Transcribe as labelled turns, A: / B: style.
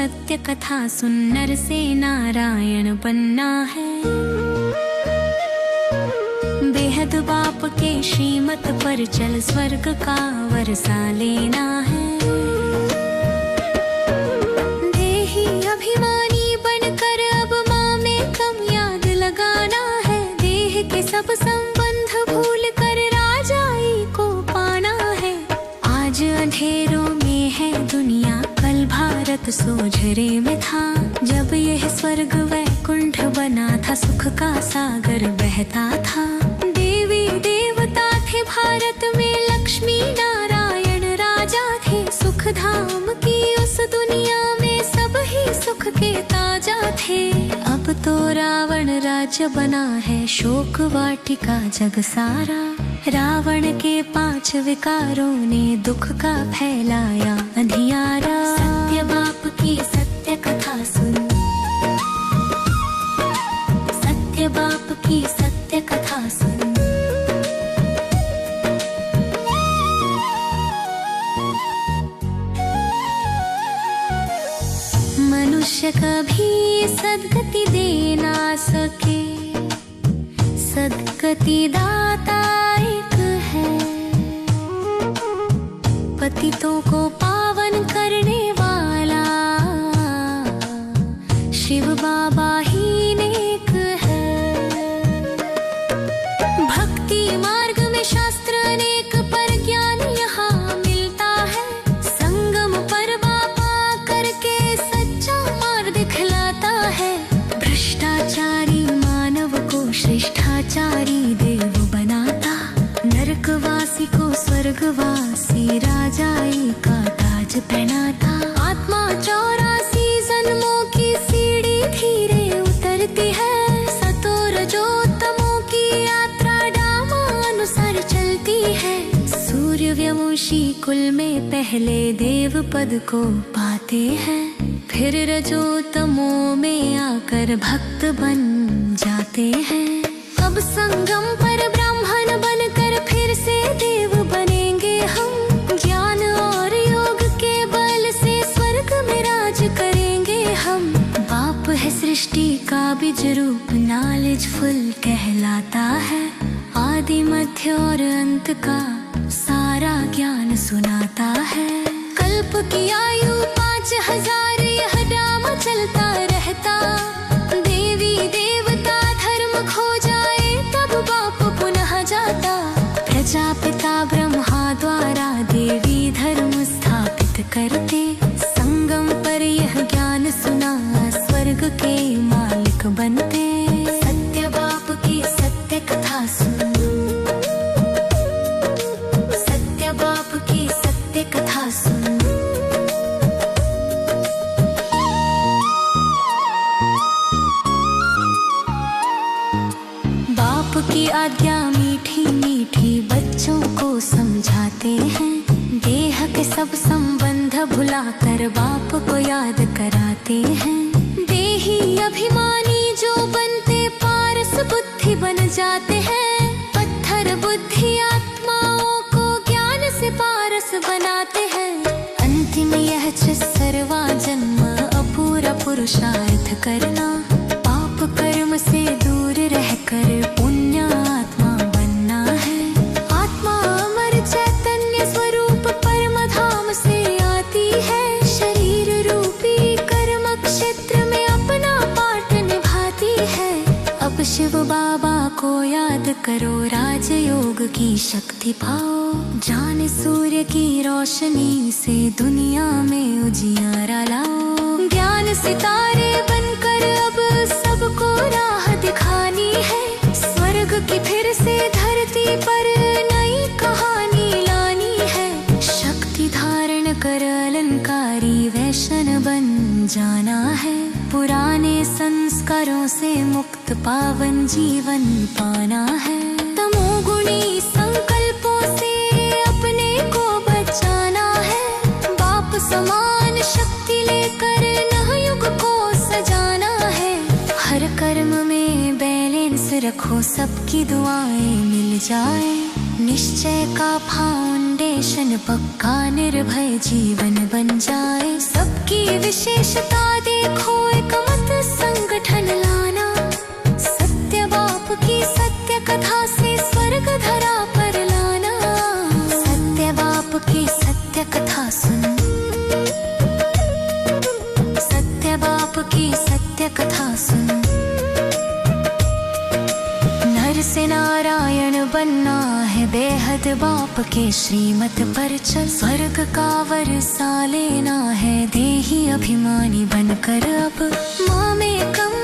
A: सत्य कथा सुन, नर से नारायण बनना है। बेहद बाप के श्रीमत पर चल, स्वर्ग का वरसा लेना है। देही अभिमानी बनकर अब माँ में कम याद लगाना है। देह के सब संबंध भूल कर राजाई को पाना है। आज अंधेरों में है दुनिया, कल भारत सोझरे में था। जब यह स्वर्ग वैकुंठ बना था, सुख का सागर बहता था। देवी देवता थे भारत में, लक्ष्मी नारायण राजा थे। सुख धाम की उस दुनिया में सब ही सुख के ताजा थे। अब तो रावण राज्य बना है, शोक वाटिका जग सारा। रावण के 5 विकारों ने दुख का फैलाया अंधियारा। सत्य बाप की सत्य कथा सुन, सत्य बाप की सत्य कथा सुन। मनुष्य कभी सद्गति दे ना सके, सद्गति दाता एक है। पतितों को पावन करने वाला शिव बाबा ही नेक है। भक्ति मार्ग में शास्त्र अनेक, पर ज्ञान यहाँ मिलता है। संगम पर बाबा करके सच्चा मार्ग दिखलाता है। भ्रष्टाचारी मानव को श्रेष्ठाचारी देव बनाता। नरकवासी को स्वर्गवासी राजाई का ताज पहनाता। आत्मा 84 जन्मों की सीढ़ी धीरे उतरती है। सतो रजो तमो की यात्रा डामानुसार चलती है। सूर्यवंशी कुल में पहले देव पद को पाते हैं, फिर रजो तमो में आकर भक्त बन जाते हैं। अब संगम पर ब्राह्मण बनकर फिर से देव बनेंगे हम। ज्ञान और योग के बल से स्वर्ग में राज करेंगे हम। बाप है सृष्टि का बीज रूप, नॉलेजफुल कहलाता है। आदि मध्य और अंत का सारा ज्ञान सुनाता है। कल्प की आयु 5000, यह ड्रामा चलता रहता। देवी देवता धर्म खो जाए तब बाप पुनः जाता। प्रजापिता ब्रह्मा द्वारा देवी धर्म स्थापित करते। संगम पर यह ज्ञान सुना, स्वर्ग के मालिक बनते। सत्य बाप की सत्य कथा सुन, सत्य बाप की सत्य कथा सुन। बाप की आज्ञा मीठी मीठी बच्चों को समझाते हैं। देह के सब संबंध भुलाकर बाप को याद कराते हैं। देही अभिमानी जो बनते, पारस बुद्धि बन जाते हैं। पत्थर बुद्धि आत्माओं को ज्ञान से पारस बनाते हैं। अंतिम यह 36वां जन्म अपूरा पुरुषार्थ करना। पाप कर्म से दूर रहकर पुण्य आत्मा बनना है। आत्मा अमर चैतन्य स्वरूप परम धाम से आती है। शरीर रूपी कर्म क्षेत्र में अपना पाठ निभाती है। अब शिव बाबा को याद करो, राजयोग की शक्ति पाओ। जान सूर्य की रोशनी से दुनिया में उजियारा लाओ। ज्ञान सितारे बनकर अब सबको राह दिखानी है। स्वर्ग की फिर से धरती पर नई कहानी लानी है। शक्ति धारण कर अलंकारी वैष्णव बन जाना है। पुराने संस्कारों से मुक्त पावन जीवन पाना है। तमोगुणी संकल्पों से अपने को बचाना है। बाप समान शक्ति लेकर नव युग को सजाना है। हर कर्म में बैलेंस रखो, सबकी दुआएं मिल जाए। निश्चय का फाउंडेशन फाउंडेशन पक्का निर्भय जीवन बन जाए। सबकी विशेषता देखो एक मत संगठन लाना, सत्य बाप की सत्य कथा से स्वर्ग धरा पर लाना। सत्य बाप की सत्य कथा सुन, सत्य बाप की सत्य कथा सुन। नर से नारायण बनना है, बेहद बाप के श्रीमत पर चल। स्वर्ग का वरसा लेना है, देही अभिमानी बनकर अब। माँ में कम